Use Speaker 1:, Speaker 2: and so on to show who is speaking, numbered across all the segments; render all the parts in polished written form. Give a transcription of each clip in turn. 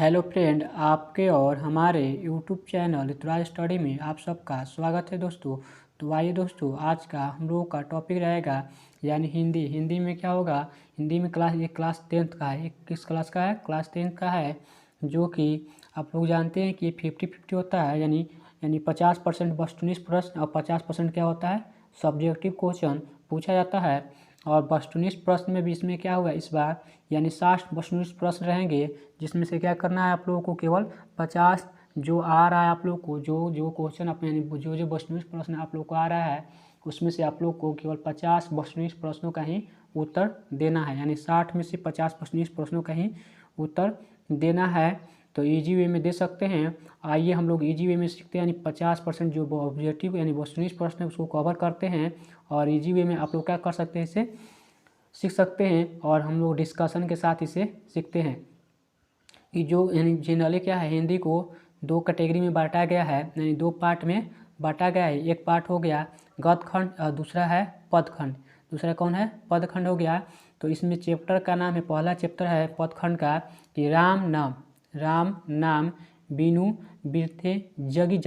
Speaker 1: Hello friend, आपके और हमारे यूट्यूब चैनल इतराज स्टडी में आप सबका स्वागत है दोस्तों। तो आइए दोस्तों, आज का हम लोगों का टॉपिक रहेगा यानी हिंदी में क्या होगा। हिंदी में क्लास 10th का है। किस क्लास का है? क्लास 10th का है, जो कि आप लोग जानते हैं कि 50-50 होता है, यानी 50% वस्तुनिष्ठ प्रश्न और 50% क्या होता है, सब्जेक्टिव क्वेश्चन पूछा जाता है। और वस्तुनिष्ठ प्रश्न में भी इसमें क्या होगा इस बार, यानी 60 वस्तुनिष्ठ प्रश्न रहेंगे, जिसमें से क्या करना है आप लोगों को, केवल 50 जो आ रहा है आप लोग को, जो क्वेश्चन अपने यानी जो वस्तुनिष्ठ प्रश्न आप लोग को आ रहा है, उसमें से आप लोग को केवल 50 वस्तुनिष्ठ प्रश्नों का ही उत्तर देना है। यानी 60 में से 50 वस्तुनिष्ठ प्रश्नों का ही उत्तर देना है। तो ईजी वे में दे सकते हैं। आइए हम लोग ईजी वे में सीखते हैं, यानी 50% जो ऑब्जेक्टिव यानी वस्तुनिष्ठ प्रश्न है उसको कवर करते हैं। और ईजी वे में आप लोग क्या कर सकते हैं, इसे सीख सकते हैं। और हम लोग डिस्कशन के साथ इसे सीखते हैं कि जो यानी जनरली क्या है, हिंदी को दो कैटेगरी में बांटा गया है, यानी दो पार्ट में बांटा गया है। एक पार्ट हो गया गद्यखंड और दूसरा है पदखंड। दूसरा कौन है? पदखंड हो गया। तो इसमें चैप्टर का नाम है, पहला चैप्टर है पदखंड का कि राम नाम बिनु बिरथे जगी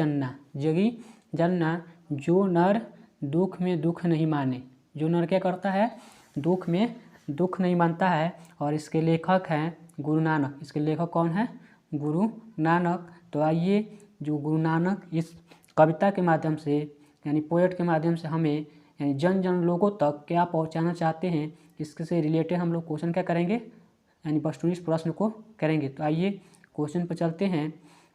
Speaker 1: जन्ना जो नर दुख में दुख नहीं माने। जो नर क्या करता है? दुख में दुख नहीं मानता है। और इसके लेखक हैं गुरु नानक। इसके लेखक कौन है? गुरु नानक। तो आइए, जो गुरु नानक इस कविता के माध्यम से यानी पोएट के माध्यम से हमें यानी जन लोगों तक क्या पहुंचाना चाहते हैं, इससे रिलेटेड हम लोग क्वेश्चन क्या करेंगे, यानी वस्तुनिष्ठ प्रश्न को करेंगे। तो आइए क्वेश्चन पर चलते हैं।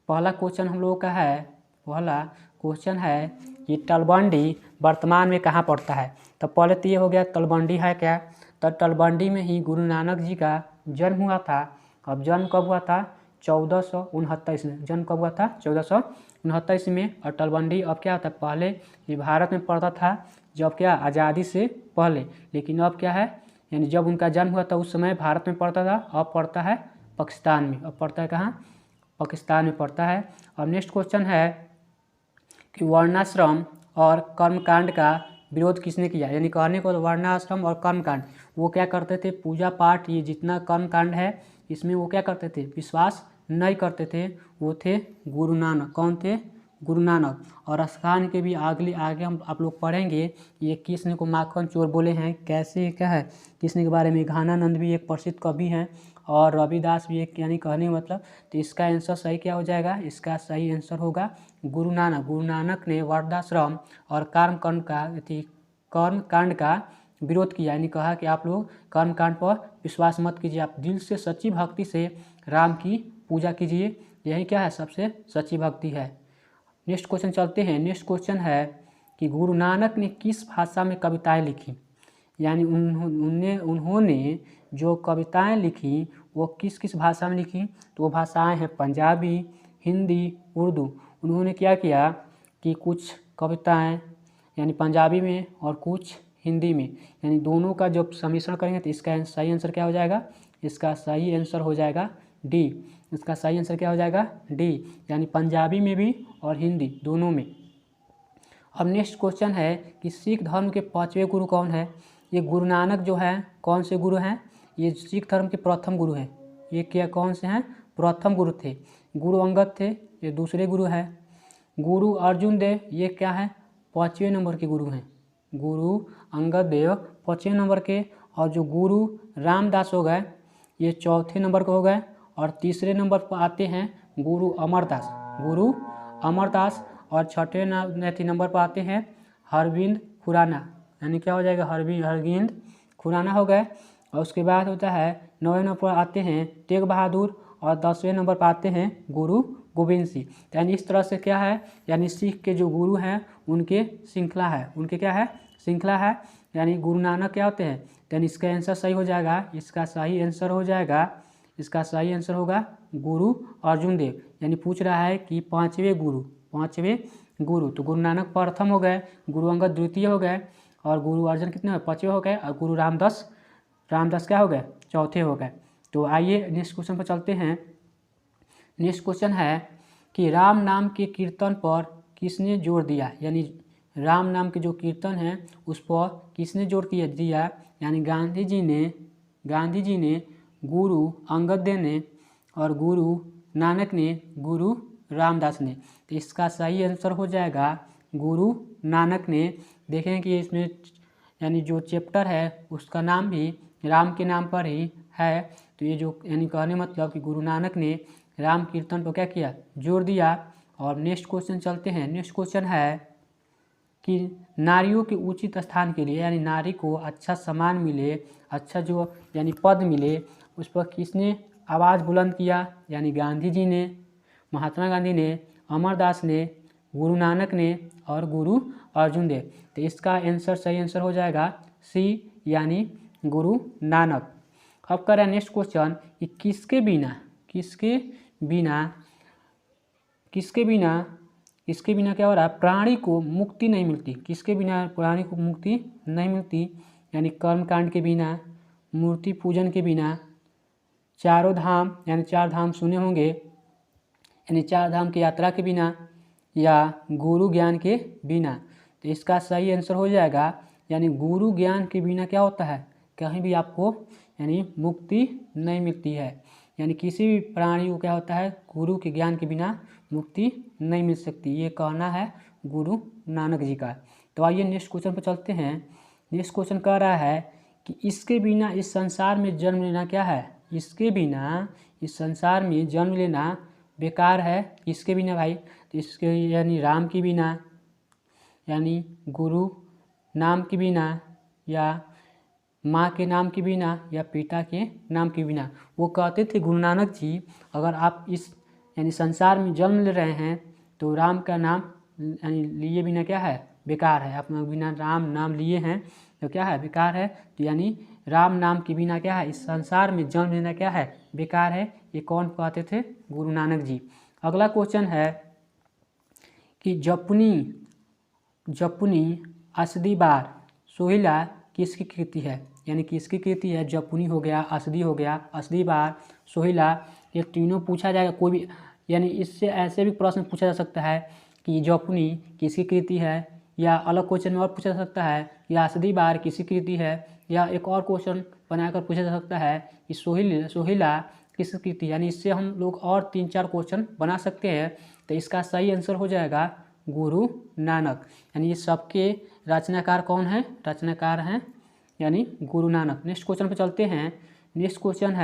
Speaker 1: पहला क्वेश्चन हम लोगों का है, पहला क्वेश्चन है कि तलबंडी वर्तमान में कहाँ पड़ता है। तो पहले तो ये हो गया तलबंडी है क्या। तो तलबंडी में ही गुरु नानक जी का जन्म हुआ था। अब जन्म कब हुआ था? 1469 में। जन्म कब हुआ था? 1469 में। और तलबंडी अब क्या होता है, पहले ये भारत में पड़ता था जब क्या, आज़ादी से पहले। लेकिन अब क्या है, यानी जब उनका जन्म हुआ था उस समय भारत में पड़ता था, अब पड़ता है पाकिस्तान में। अब पड़ता है कहाँ? पाकिस्तान में पड़ता है। और नेक्स्ट क्वेश्चन है कि वर्णाश्रम और कर्मकांड का विरोध किसने किया। यानी कहने को वर्णाश्रम और कर्मकांड, वो क्या करते थे, पूजा पाठ ये जितना कर्मकांड है इसमें वो क्या करते थे, विश्वास नहीं करते थे। वो थे गुरु नानक। कौन थे? गुरु नानक। और असखान के भी आगे हम आप लोग पढ़ेंगे ये किसने को माखन चोर बोले हैं, कैसे क्या है, किसने के बारे में। घानानंद भी एक प्रसिद्ध कवि हैं और रविदास भी एक, यानी कहने का मतलब। तो इसका आंसर सही क्या हो जाएगा? इसका सही आंसर होगा गुरु नानक। गुरु नानक ने वर्णाश्रम और कर्मकांड का विरोध किया, यानी कहा कि आप लोग कर्मकांड पर विश्वास मत कीजिए, आप दिल से सच्ची भक्ति से राम की पूजा कीजिए। यही क्या है, सबसे सच्ची भक्ति है। नेक्स्ट क्वेश्चन चलते हैं। नेक्स्ट क्वेश्चन है कि गुरु नानक ने किस भाषा में कविताएं लिखी। यानी उन्होंने जो कविताएं लिखी वो किस भाषा में लिखी। तो वो भाषाएं हैं पंजाबी, हिंदी, उर्दू। उन्होंने क्या किया कि कुछ कविताएं यानी पंजाबी में और कुछ हिंदी में, यानी दोनों का जब सम्मिश्रण करेंगे तो इसका सही आंसर क्या हो जाएगा? इसका सही आंसर हो जाएगा डी। इसका सही आंसर क्या हो जाएगा? डी, यानी पंजाबी में भी और हिंदी दोनों में। अब नेक्स्ट क्वेश्चन है कि सिख धर्म के 5वें गुरु कौन है। ये गुरु नानक जो है कौन से गुरु हैं? ये सिख धर्म के प्रथम गुरु हैं। ये क्या कौन से हैं? प्रथम गुरु थे। गुरु अंगद थे, ये दूसरे गुरु हैं। गुरु अर्जुन देव ये क्या है? 5वें नंबर के गुरु हैं। गुरु अंगद देव 5वें नंबर के। और जो गुरु रामदास हो गए ये 4थे नंबर के हो गए। और तीसरे नंबर पर आते हैं गुरु अमरदास। और 6ठे नंबर पर आते हैं हरविंद खुराना, यानी क्या हो जाएगा? हरविंद खुराना हो गए। और उसके बाद होता है 9वें नंबर पर आते हैं तेग बहादुर। और 10वें नंबर पर आते हैं गुरु गोविंद सिंह। यानी इस तरह से क्या है, यानी सिख के जो गुरु हैं उनके श्रृंखला है, उनके क्या है? श्रृंखला है। यानी गुरु नानक क्या होते हैं? यानी इसका आंसर सही हो जाएगा, इसका सही आंसर हो जाएगा, इसका सही आंसर होगा गुरु अर्जुन देव। यानी पूछ रहा है कि 5वें गुरु। तो गुरु नानक प्रथम हो गए, गुरु अंगद द्वितीय हो गए, और गुरु अर्जुन कितने 5वें हो गए, और गुरु रामदास क्या हो गए? 4थे हो गए। तो आइए नेक्स्ट क्वेश्चन पर चलते हैं। नेक्स्ट क्वेश्चन है कि राम नाम के कीर्तन पर किसने जोर दिया। यानी राम नाम के जो कीर्तन है उस पर किसने जोर दिया। यानी गांधी जी ने, गुरु अंगद देव ने, और गुरु नानक ने, गुरु रामदास ने। तो इसका सही आंसर हो जाएगा गुरु नानक ने। देखें कि इसमें यानी जो चैप्टर है उसका नाम भी राम के नाम पर ही है। तो ये जो यानी कहने मतलब कि गुरु नानक ने राम कीर्तन पर क्या किया, जोर दिया। और नेक्स्ट क्वेश्चन चलते हैं। नेक्स्ट क्वेश्चन है कि नारियों के उचित स्थान के लिए यानी नारी को अच्छा सम्मान मिले, अच्छा जो यानी पद मिले, उस पर किसने आवाज़ बुलंद किया, यानी गांधी जी ने, महात्मा गांधी ने, अमरदास ने, गुरु नानक ने और गुरु अर्जुन देव। तो इसका आंसर सही आंसर हो जाएगा सी यानी गुरु नानक। अब कर रहे हैं नेक्स्ट क्वेश्चन कि किसके बिना क्या हो रहा है, प्राणी को मुक्ति नहीं मिलती। किसके बिना प्राणी को मुक्ति नहीं मिलती, यानी कर्मकांड के बिना, मूर्ति पूजन के बिना, चारों धाम यानी 4 धाम सुने होंगे, यानी 4 धाम की यात्रा के बिना, या गुरु ज्ञान के बिना। तो इसका सही आंसर हो जाएगा यानी गुरु ज्ञान के बिना क्या होता है, कहीं भी आपको यानी मुक्ति नहीं मिलती है। यानी किसी भी प्राणी को क्या होता है, गुरु के ज्ञान के बिना मुक्ति नहीं मिल सकती। ये कहना है गुरु नानक जी का। तो आइए नेक्स्ट क्वेश्चन पर चलते हैं। नेक्स्ट क्वेश्चन कह रहा है कि इसके बिना इस संसार में जन्म लेना क्या है, इसके बिना इस संसार में जन्म लेना बेकार है। इसके बिना भाई, तो इसके यानी राम के बिना, यानी गुरु नाम के बिना, या माँ के नाम के बिना, या पिता के नाम के बिना। वो कहते थे गुरु नानक जी, अगर आप इस यानी संसार में जन्म ले रहे हैं तो राम का नाम यानी लिए बिना क्या है, बेकार है। अपना बिना राम नाम लिए हैं तो क्या है, बेकार है। तो यानी राम नाम के बिना क्या है, इस संसार में जन्म लेना क्या है, बेकार है। ये कौन कहते थे, गुरु नानक जी। अगला क्वेश्चन है कि जपुनी असदी बार सोहिला किसकी कृति है, यानी किसकी कृति है। जपुनी हो गया, असदी हो गया, असदी बार, सोहिला, ये तीनों पूछा जाएगा। कोई भी यानी इससे ऐसे भी प्रश्न पूछा जा सकता है कि जपुनी किसकी कृति है, या अलग क्वेश्चन में और पूछा जा सकता है कि असदी बार किसकी कृति है, या एक और क्वेश्चन बनाकर पूछा जा सकता है कि सोहिला किसकी कृति, यानी इससे हम लोग और 3-4 क्वेश्चन बना सकते हैं। तो इसका सही आंसर हो जाएगा गुरु नानक। यानी ये सबके रचनाकार कौन है, रचनाकार हैं यानी गुरु नानक। नेक्स्ट क्वेश्चन पर चलते हैं। नेक्स्ट क्वेश्चन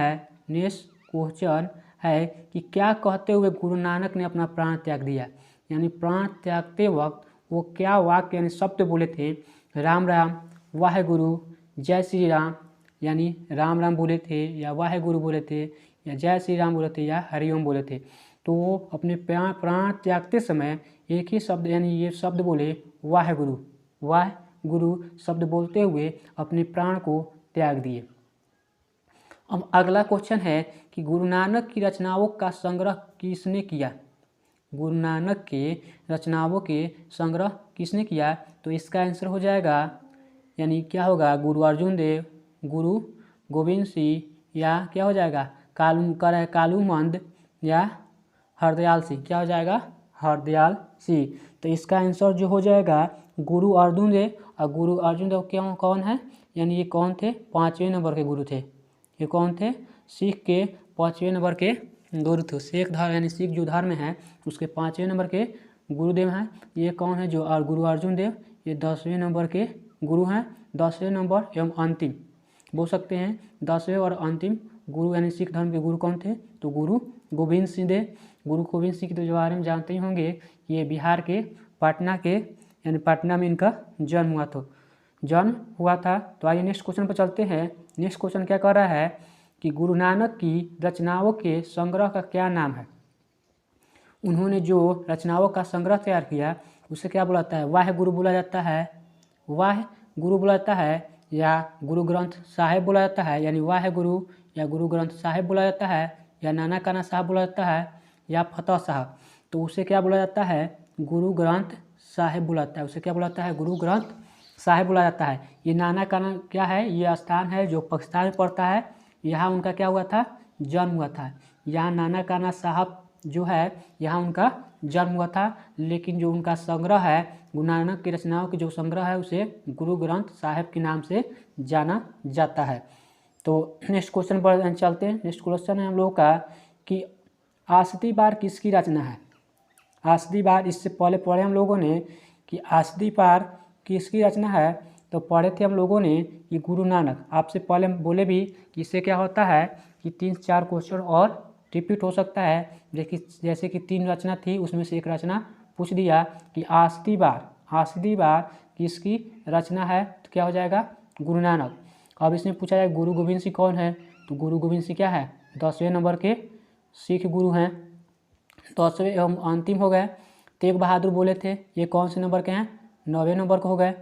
Speaker 1: है कि क्या कहते हुए गुरु नानक ने अपना प्राण त्याग दिया, यानी प्राण त्यागते वक्त वो क्या वाक्य यानी शब्द बोले थे। राम राम, वाहे गुरु, जय श्री राम, यानी राम राम बोले थे, या वाहे गुरु बोले थे, या जय श्री राम बोले थे, या हरिओम बोले थे। तो वो अपने प्राण त्यागते समय एक ही शब्द यानी ये शब्द बोले, वाहे गुरु शब्द बोलते हुए अपने प्राण को त्याग दिए। अब अगला क्वेश्चन है कि गुरु नानक की रचनाओं का संग्रह किसने किया, गुरु नानक के रचनाओं के संग्रह किसने किया। तो इसका आंसर हो जाएगा यानी क्या होगा, गुरु अर्जुन देव, गुरु गोविंद सिंह, या क्या हो जाएगा कालूमंद, या हरदयाल सिंह। क्या हो जाएगा, हरदयाल सिंह। तो इसका आंसर जो हो जाएगा गुरु अर्जुन देव। और गुरु अर्जुन देव क्यों कौन है, यानी ये कौन थे, 5वें नंबर के गुरु थे। ये कौन थे, सिख के 5वें नंबर के गुरु थे। सिख धर्म यानी सिख जो धर्म है उसके 5वें नंबर के गुरुदेव हैं। ये कौन है, जो और गुरु अर्जुन देव, ये 10वें नंबर के गुरु हैं। 10वें नंबर एवं अंतिम बोल सकते हैं, 10वें और अंतिम गुरु यानी सिख धर्म के गुरु कौन थे, तो गुरु गोविंद सिंह देव। गुरु गोविंद सिंह के बारे में जानते ही होंगे, ये बिहार के पटना के यानी पटना में इनका जन्म हुआ था। तो आइए नेक्स्ट क्वेश्चन पर चलते हैं। नेक्स्ट क्वेश्चन क्या कह रहा है कि गुरु नानक की रचनाओं के संग्रह का क्या नाम है। उन्होंने जो रचनाओं का संग्रह तैयार किया उसे क्या बुलाता है, वाहे गुरु बोला जाता है, वाहे गुरु बोला जाता है, या गुरु ग्रंथ साहिब बोला जाता है, यानी वाहे गुरु या गुरु ग्रंथ साहिब बोला जाता है, या नाना काना साहब बोला जाता है, या फतह साहब। तो उसे क्या बोला जाता है, गुरु ग्रंथ साहिब बुलाता है। उसे क्या बुलाता है, गुरु ग्रंथ साहिब बुलाया जाता है। ये नाना काना क्या है, ये स्थान है जो पाकिस्तान में पड़ता है। यहाँ उनका क्या हुआ था, जन्म हुआ था। यहाँ नाना काना साहब जो है यहाँ उनका जन्म हुआ था। लेकिन जो उनका संग्रह है, गुरु नानक की रचनाओं की जो संग्रह है उसे गुरु ग्रंथ साहिब के नाम से जाना जाता है। तो नेक्स्ट क्वेश्चन पर चलते हैं। नेक्स्ट क्वेश्चन है हम लोगों का कि आसदी बार किसकी रचना है? आसदी बार इससे पहले पढ़े हम लोगों ने कि आसदी बार किसकी रचना है, तो पढ़े थे हम लोगों ने कि गुरु नानक। आपसे पहले हम बोले भी कि इससे क्या होता है कि 3-4 क्वेश्चन और रिपीट हो सकता है। जैसे कि 3 रचना थी, उसमें से एक रचना पूछ दिया कि आसदी बार किसकी रचना है, तो क्या हो जाएगा? गुरु नानक। अब इसमें पूछा जाए गुरु गोविंद सिंह कौन है, तो गुरु गोविंद सिंह क्या है? 10वें नंबर के सिख गुरु हैं। 10वें एवं अंतिम हो गए। तेग बहादुर बोले थे, ये कौन से नंबर के हैं? 9वें नंबर के हो गए।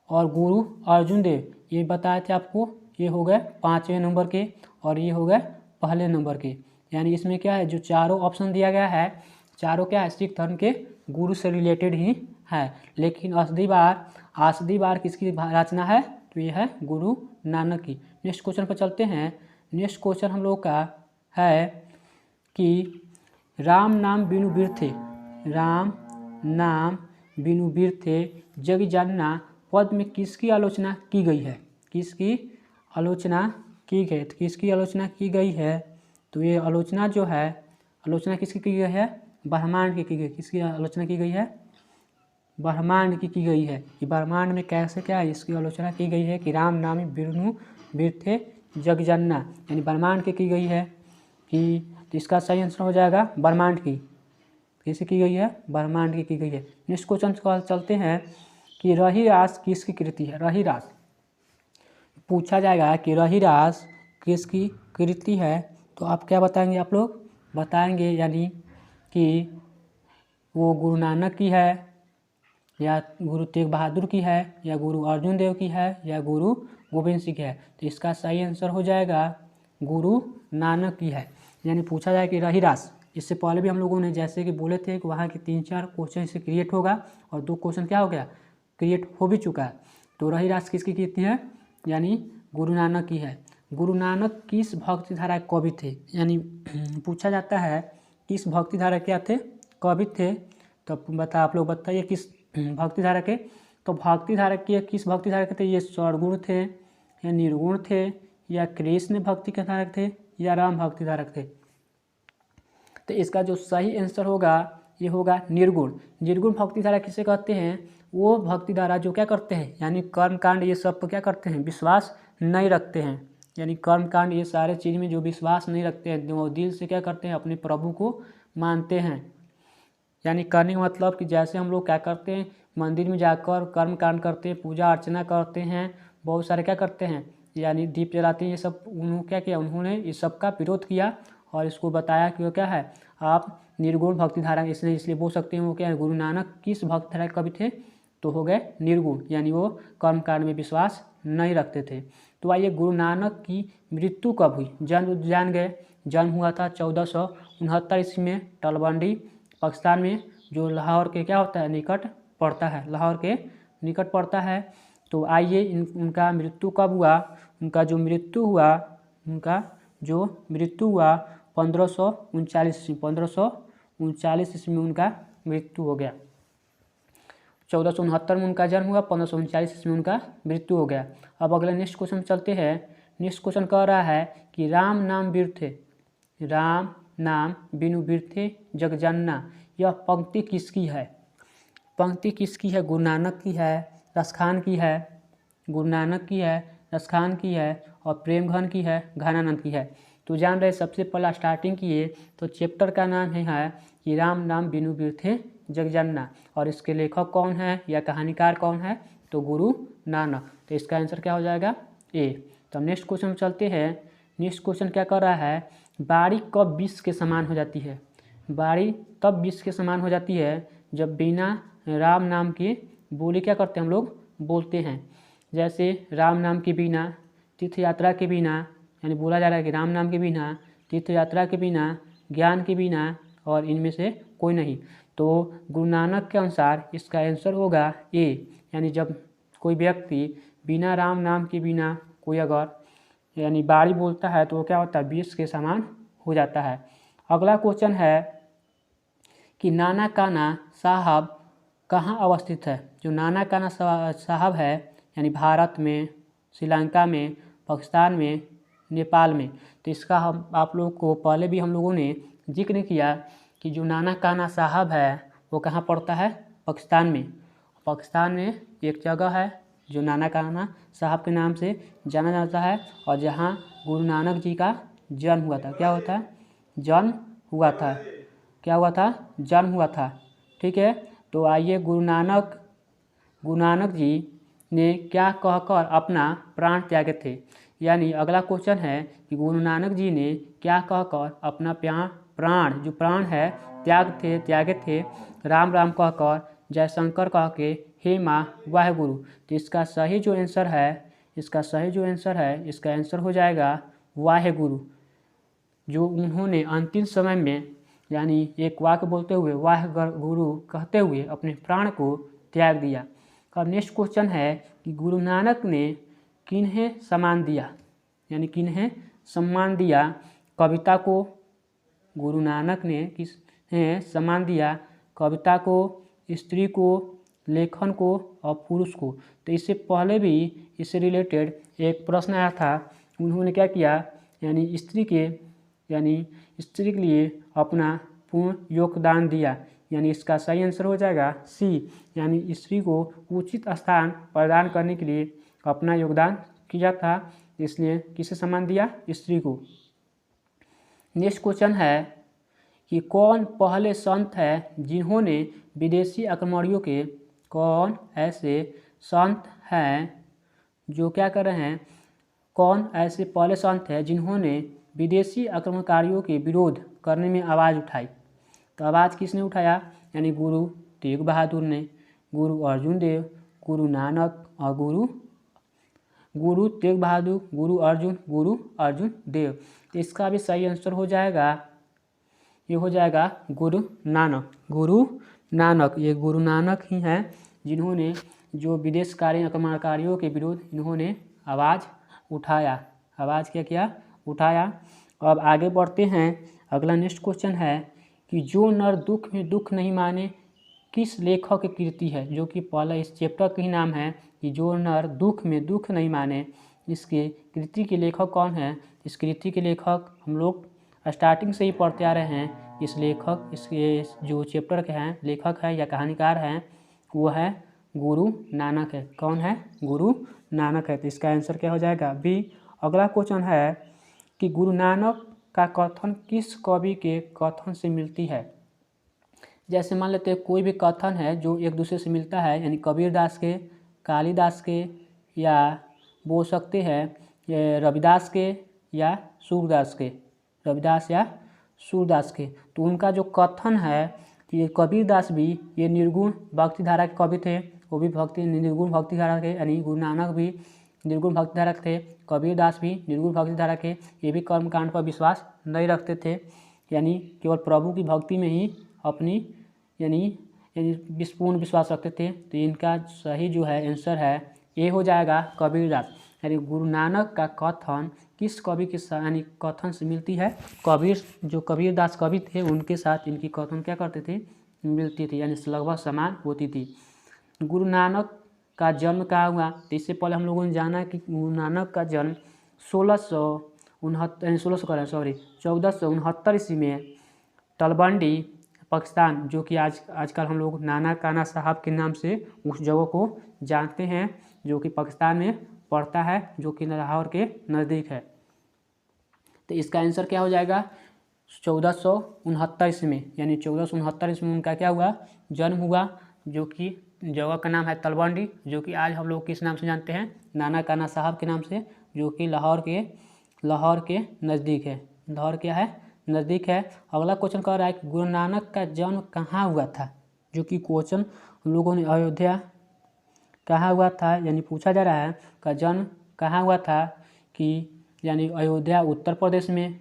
Speaker 1: और गुरु अर्जुन देव ये बताए थे आपको, ये हो गए 5वें नंबर के, और ये हो गए पहले नंबर के। यानी इसमें क्या है, जो चारों ऑप्शन दिया गया है, चारों क्या है? सिख धर्म के गुरु से रिलेटेड ही है। लेकिन आसदी बार किसकी रचना है, तो ये है गुरु नानक की। नेक्स्ट क्वेश्चन पर चलते हैं। नेक्स्ट क्वेश्चन हम लोग का है कि राम नाम बिनु बिरथे, राम नाम बिनु बिरथे जग जानना पद में किसकी आलोचना की गई है? किसकी आलोचना की गई? तो किसकी आलोचना की गई है, तो ये आलोचना जो है, आलोचना किसकी की गई है? ब्रह्मांड की गई। किसकी आलोचना की गई है? ब्रह्मांड की गई है। कि ब्रह्मांड में कैसे क्या है, इसकी आलोचना की गई है कि राम नामी बिनु बिरथे जग जानना, यानी ब्रह्मांड की गई है। कि तो इसका सही आंसर हो जाएगा ब्रह्मांड की। किसकी की गई है? ब्रह्मांड की गई है। नेक्स्ट क्वेश्चन को चलते हैं कि रहीरास किसकी कृति है? रहीरास पूछा जाएगा कि रहीरास किसकी कृति है, तो आप क्या बताएंगे? आप लोग बताएंगे यानी कि वो गुरु नानक की है, या गुरु तेग बहादुर की है, या गुरु अर्जुन देव की है, या गुरु गोविंद सिंह की है। तो इसका सही आंसर हो जाएगा गुरु नानक की है। यानी पूछा जाए कि रहीरास, इससे पहले भी हम लोगों ने जैसे कि बोले थे कि वहाँ के 3-4 क्वेश्चन से क्रिएट होगा, और 2 क्वेश्चन क्या हो गया? क्रिएट हो भी चुका है। तो रहीरास किसकी कृति है? यानी गुरु नानक की है। गुरु नानक किस भक्ति धारा के कवि थे? यानी पूछा जाता है किस भक्ति धारा क्या थे? कवि थे। तो आप लोग बताइए किस भक्ति धारा के? तो भक्ति धारा के किस भक्ति धारा के थे? ये सरगुण थे, या निर्गुण थे, या कृष्ण भक्ति के धारक थे, या राम भक्ति धारक थे? तो इसका जो सही आंसर होगा ये होगा निर्गुण। निर्गुण भक्ति धारा किसे कहते हैं? वो भक्ति धारा जो क्या करते हैं, यानी कर्म कांड ये सब पर क्या करते हैं? विश्वास नहीं रखते हैं। यानी कर्म कांड ये सारे चीज़ में जो विश्वास नहीं रखते हैं, वो दिल से क्या करते हैं? अपने प्रभु को मानते हैं। यानी करने का मतलब कि जैसे हम लोग क्या करते हैं, मंदिर में जाकर कर्म कांड करते हैं, पूजा अर्चना करते हैं, बहुत सारे क्या करते हैं, यानी दीप जलाते हैं, ये सब उन्होंने क्या किया? उन्होंने इस सब का विरोध किया और इसको बताया कि वो क्या है, आप निर्गुण भक्ति धारा। इसलिए बोल सकते हैं वो क्या है? गुरु नानक किस भक्ति धारा कवि थे? तो हो गए निर्गुण, यानी वो कर्म कांड में विश्वास नहीं रखते थे। तो आइए, गुरु नानक की मृत्यु कब हुई? जन्म जान गए। जन्म हुआ था 1469 ईस्वी में तलवंडी पाकिस्तान में, जो लाहौर के क्या होता है? निकट पड़ता है, लाहौर के निकट पड़ता है। तो आइए उनका मृत्यु कब हुआ? उनका जो मृत्यु हुआ 1539 ईस्वी में उनका मृत्यु हो गया। 1469 में उनका जन्म हुआ, 1539 ईस्वी में उनका मृत्यु हो गया। अब अगले नेक्स्ट क्वेश्चन चलते हैं। नेक्स्ट क्वेश्चन कह रहा है कि राम नाम बिरथे, राम नाम बिनु बिरथे जग जानना, यह पंक्ति किसकी है? पंक्ति किसकी है? गुरु नानक की है, रसखान की है, गुरु नानक की है, रसखान की है, और प्रेम घन की है, घनानंद की है। तो जान रहे, सबसे पहला स्टार्टिंग किए तो चैप्टर का नाम है कि राम नाम बिनु बिरथे जग जानना, और इसके लेखक कौन है या कहानीकार कौन है? तो गुरु नानक। तो इसका आंसर क्या हो जाएगा? ए। तो नेक्स्ट क्वेश्चन में चलते हैं। नेक्स्ट क्वेश्चन क्या कर रहा है? बाड़ी कब विष के समान हो जाती है? बाड़ी तब विष के समान हो जाती है जब बिना राम नाम के बोली क्या करते हैं हम लोग? बोलते हैं। जैसे राम नाम के बिना, तीर्थ यात्रा के बिना, यानी बोला जा रहा है कि राम नाम के बिना, तीर्थ यात्रा के बिना, ज्ञान के बिना, और इनमें से कोई नहीं। तो गुरु नानक के अनुसार इसका आंसर होगा ए। यानी जब कोई व्यक्ति बिना राम नाम के बिना कोई अगर यानी बाड़ी बोलता है तो वो क्या होता है? विष के समान हो जाता है। अगला क्वेश्चन है कि नाना काना साहब कहाँ अवस्थित है? जो नाना काना साहब है यानी भारत में, श्रीलंका में, पाकिस्तान में, नेपाल में। तो इसका हम आप लोग को पहले भी हम लोगों ने जिक्र किया कि जो नाना काना साहब है वो कहाँ पड़ता है, पाकिस्तान में। पाकिस्तान में एक जगह है जो नाना काना साहब के नाम से जाना जाता है और जहाँ गुरु नानक जी का जन्म हुआ था। क्या हुआ था? जन्म हुआ था। क्या हुआ था? जन्म हुआ था। ठीक है, तो आइए गुरु नानक जी ने क्या कहकर अपना प्राण त्यागे थे। यानी अगला क्वेश्चन है कि गुरु नानक जी ने क्या कहकर अपना प्राण जो प्राण है त्यागे थे। राम राम कहकर, जय शंकर कह के, हे माँ वाहे गुरु। तो इसका सही जो आंसर है इसका आंसर हो जाएगा वाहे गुरु। जो उन्होंने अंतिम समय में यानी एक वाक्य बोलते हुए वाह गुरु कहते हुए अपने प्राण को त्याग दिया। अब नेक्स्ट क्वेश्चन है कि गुरु नानक ने किन्हें सम्मान दिया, यानी किन्हें सम्मान दिया। कविता को गुरु नानक ने किसने सम्मान दिया? कविता को, स्त्री को, लेखन को और पुरुष को। तो इससे पहले भी इससे रिलेटेड एक प्रश्न आया था। उन्होंने क्या किया, यानी स्त्री के लिए अपना पूर्ण योगदान दिया। यानी इसका सही आंसर हो जाएगा सी, यानी स्त्री को उचित स्थान प्रदान करने के लिए अपना योगदान किया था, इसलिए किसे सम्मान दिया? स्त्री को। नेक्स्ट क्वेश्चन है कि कौन पहले संत है जिन्होंने विदेशी आक्रमणियों के, कौन ऐसे संत हैं जो क्या कर रहे हैं, कौन ऐसे पहले संत है जिन्होंने विदेशी आक्रमणकारियों के विरोध करने में आवाज़ उठाई। तो आवाज़ किसने उठाया? यानी गुरु तेग बहादुर ने, गुरु अर्जुन देव, गुरु नानक और गुरु तेग बहादुर, गुरु अर्जुन देव। तो इसका भी सही आंसर हो जाएगा, ये हो जाएगा गुरु नानक। ये गुरु नानक ही हैं जिन्होंने जो विदेशकारी आक्रमणकारियों के विरोध इन्होंने आवाज़ उठाया। आवाज़ क्या किया? उठाया। अब आगे बढ़ते हैं। अगला नेक्स्ट क्वेश्चन है कि जो नर दुख में दुख नहीं माने किस लेखक की कृति है। जो कि पहला इस चैप्टर का ही नाम है कि जो नर दुख में दुख नहीं माने, इसके कृति के लेखक कौन है? इस कृति के लेखक हम लोग स्टार्टिंग से ही पढ़ते आ रहे हैं। इसके जो चैप्टर के हैं लेखक है या कहानीकार हैं वो है गुरु नानक है। कौन है? गुरु नानक है। तो इसका आंसर क्या हो जाएगा? बी। अगला क्वेश्चन है कि गुरु नानक का कथन किस कवि के कथन से मिलती है। जैसे मान लेते हैं कोई भी कथन है जो एक दूसरे से मिलता है, यानी कबीरदास के, कालिदास के, या बोल सकते हैं रविदास के या सूरदास के, रविदास या सूरदास के। तो उनका जो कथन है, ये कबीरदास भी ये निर्गुण भक्ति धारा के कवि थे, वो भी निर्गुण भक्ति धारा के, यानी गुरु नानक भी निर्गुण भक्ति धारा के थे, कबीरदास भी निर्गुण भक्ति धारा के। ये भी कर्मकांड पर विश्वास नहीं रखते थे, यानी केवल प्रभु की भक्ति में ही अपनी यानी पूर्ण विश्वास रखते थे। तो इनका सही जो है आंसर है ये हो जाएगा कबीरदास। यानी गुरु नानक का कथन किस कवि के यानी कथन से मिलती है? जो कबीरदास कवि थे उनके साथ इनकी कथन क्या करते थे? मिलती थी, यानी लगभग समान होती थी। गुरु नानक का जन्म कहाँ हुआ? तो इससे पहले हम लोगों ने जाना कि गुरु नानक का जन्म 1469 ईस्वी में तलवंडी पाकिस्तान, जो कि आजकल हम लोग नाना काना साहब के नाम से उस जगह को जानते हैं, जो कि पाकिस्तान में पड़ता है, जो कि लाहौर के नज़दीक है। तो इसका आंसर क्या हो जाएगा? 1469 ईस्वी में, यानी 1469 ईस्वी में उनका क्या हुआ? जन्म हुआ, जो कि जगह का नाम है तलवंडी, जो कि आज हम लोग किस नाम से जानते हैं? नाना काना साहब के नाम से, जो कि लाहौर के नज़दीक है। लाहौर क्या है? नज़दीक है। अगला क्वेश्चन कह रहा है कि गुरु नानक का जन्म कहाँ हुआ था। जो कि क्वेश्चन हम लोगों ने अयोध्या कहाँ हुआ था, यानी पूछा जा रहा है का जन्म कहाँ हुआ था, कि यानी अयोध्या उत्तर प्रदेश में,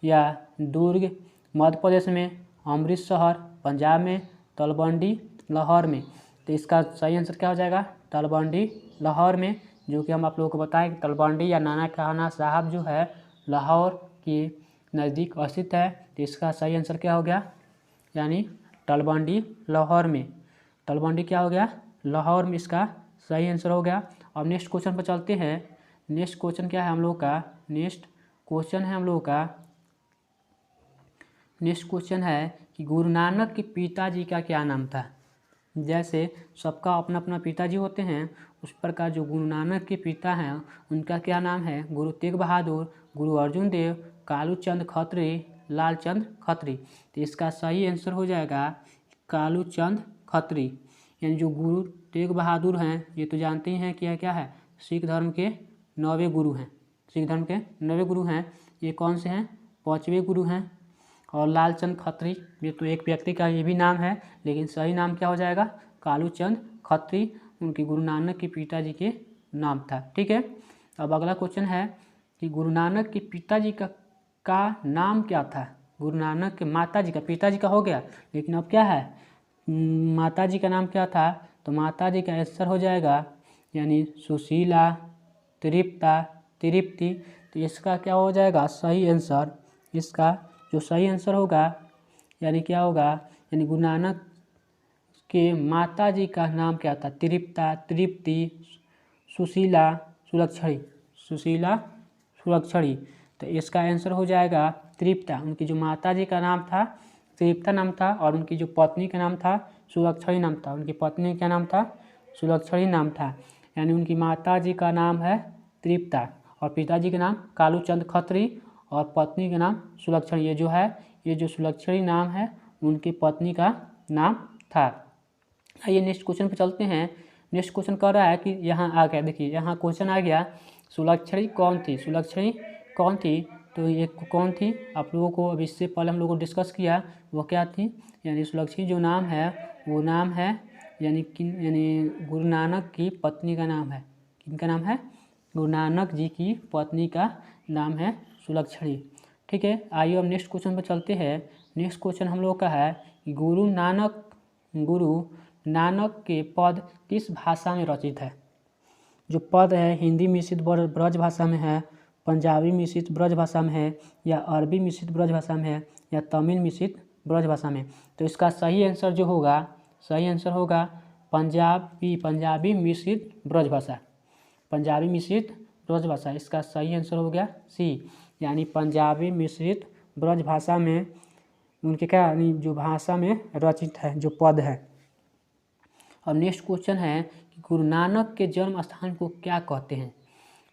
Speaker 1: या दुर्ग मध्य प्रदेश में, अमृतसर पंजाब में, तलवंडी लाहौर में। तो इसका सही आंसर क्या हो जाएगा? तलवंडी लाहौर में, जो कि हम आप लोगों को बताएं कि तलवंडी या नाना काना साहब जो है लाहौर के नज़दीक स्थित है। तो इसका सही आंसर क्या हो गया? यानी तलवंडी लाहौर में। तलवंडी क्या हो गया? लाहौर में इसका सही आंसर हो गया। अब नेक्स्ट क्वेश्चन पर चलते हैं। नेक्स्ट क्वेश्चन क्या है हम लोग का? नेक्स्ट क्वेश्चन है हम लोगों का नेक्स्ट क्वेश्चन है कि गुरु नानक के पिताजी का क्या नाम था। जैसे सबका अपना अपना पिताजी होते हैं, उस प्रकार जो गुरु नानक के पिता हैं उनका क्या नाम है, गुरु तेग बहादुर, गुरु अर्जुन देव, कालू चंद खत्री, लालचंद खत्री। तो इसका सही आंसर हो जाएगा कालू चंद खत्री। यानी जो गुरु तेग बहादुर हैं ये तो जानते ही हैं कि क्या है, सिख धर्म के 9वें गुरु हैं। सिख धर्म के 9वें गुरु हैं। ये कौन से हैं, 5वें गुरु हैं। और लालचंद खत्री ये तो एक व्यक्ति का ये भी नाम है, लेकिन सही नाम क्या हो जाएगा, कालू चंद खत्री उनके गुरु नानक के पिताजी के नाम था। ठीक है। अब अगला क्वेश्चन है कि गुरु नानक के पिताजी का नाम क्या था। गुरु नानक के माताजी का, पिताजी का हो गया, लेकिन अब क्या है, माताजी का नाम क्या था। तो माताजी का आंसर हो जाएगा यानी सुशीला, तृप्ता, तृप्ति। तो इसका क्या हो जाएगा सही आंसर, इसका जो सही आंसर होगा यानी क्या होगा, यानी गुरु नानक के माताजी का नाम क्या था, तृप्ता, तृप्ति, सुशीला, सुलक्षणी, सुशीला, सुलक्षणी। तो इसका आंसर हो जाएगा तृप्ता। उनकी जो माताजी का नाम था तृप्ता नाम था, और उनकी जो पत्नी का नाम था सुलक्षणी नाम था। उनकी पत्नी का क्या नाम था, सुलक्षणी नाम था। यानी उनकी माताजी का नाम है तृप्ता और पिताजी का नाम कालू चंद खत्री और पत्नी का नाम सुलक्षणी। ये जो है, ये जो सुलक्षणी नाम है उनकी पत्नी का नाम था। आइए नेक्स्ट क्वेश्चन पर चलते हैं। नेक्स्ट क्वेश्चन कह रहा है कि यहाँ आ गया, देखिए यहाँ क्वेश्चन आ गया, सुलक्षणी कौन थी, सुलक्षणी कौन थी। तो ये कौन थी, आप लोगों को अब इससे पहले हम लोगों को डिस्कस किया, वो क्या थी। यानी सुलक्षणी जो नाम है वो नाम है यानी गुरु नानक की पत्नी का नाम है। किनका नाम है, गुरु नानक जी की पत्नी का नाम है सुलक्षणी। ठीक है। आइए अब नेक्स्ट क्वेश्चन पर चलते हैं। नेक्स्ट क्वेश्चन हम लोग का है कि गुरु नानक के पद किस भाषा में रचित है। जो पद है हिंदी मिश्रित ब्रज भाषा में है, पंजाबी मिश्रित ब्रज भाषा में है, या अरबी मिश्रित ब्रज भाषा में है, या तमिल मिश्रित ब्रज भाषा में। तो इसका सही आंसर जो होगा, सही आंसर होगा पंजाबी मिश्रित ब्रज भाषा, पंजाबी मिश्रित ब्रज भाषा। इसका सही आंसर हो गया सी, यानी पंजाबी मिश्रित ब्रज भाषा में उनके क्या यानी जो भाषा में रचित है जो पद है। अब नेक्स्ट क्वेश्चन है कि गुरु नानक के जन्म स्थान को क्या कहते हैं।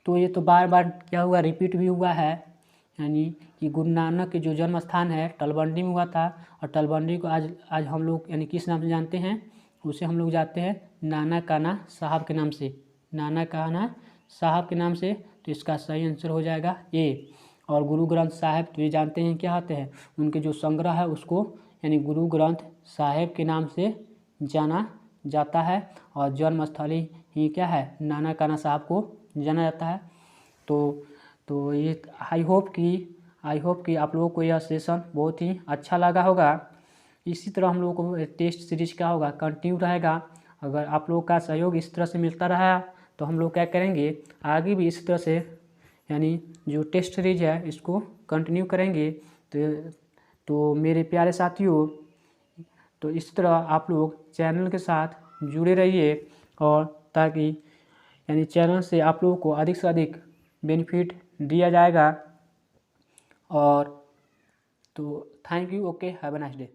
Speaker 1: तो ये तो बार बार क्या हुआ, रिपीट भी हुआ है। यानी कि गुरु नानक के जो जन्म स्थान है तलवंडी में हुआ था, और तलवंडी को आज हम लोग यानी किस नाम से जानते हैं, उसे हम लोग जानते हैं नाना काना साहब के नाम से, नाना काना साहब के नाम से। तो इसका सही आंसर हो जाएगा ए। और गुरु ग्रंथ साहिब तो ये जानते हैं क्या होते हैं, उनके जो संग्रह है उसको यानी गुरु ग्रंथ साहिब के नाम से जाना जाता है, और जन्म स्थली ही क्या है, नाना काना साहब को जाना जाता है। तो ये आई होप कि आप लोगों को यह सेशन बहुत ही अच्छा लगा होगा। इसी तरह हम लोगों को टेस्ट सीरीज क्या होगा, कंटिन्यू रहेगा। अगर आप लोगों का सहयोग इस तरह से मिलता रहा तो हम लोग क्या करेंगे, आगे भी इस तरह से यानी जो टेस्ट सीरीज है इसको कंटिन्यू करेंगे। तो मेरे प्यारे साथियों, तो इस तरह आप लोग चैनल के साथ जुड़े रहिए, और ताकि यानी चैनल से आप लोगों को अधिक से अधिक बेनिफिट दिया जाएगा। और तो thank you, okay, have a nice day.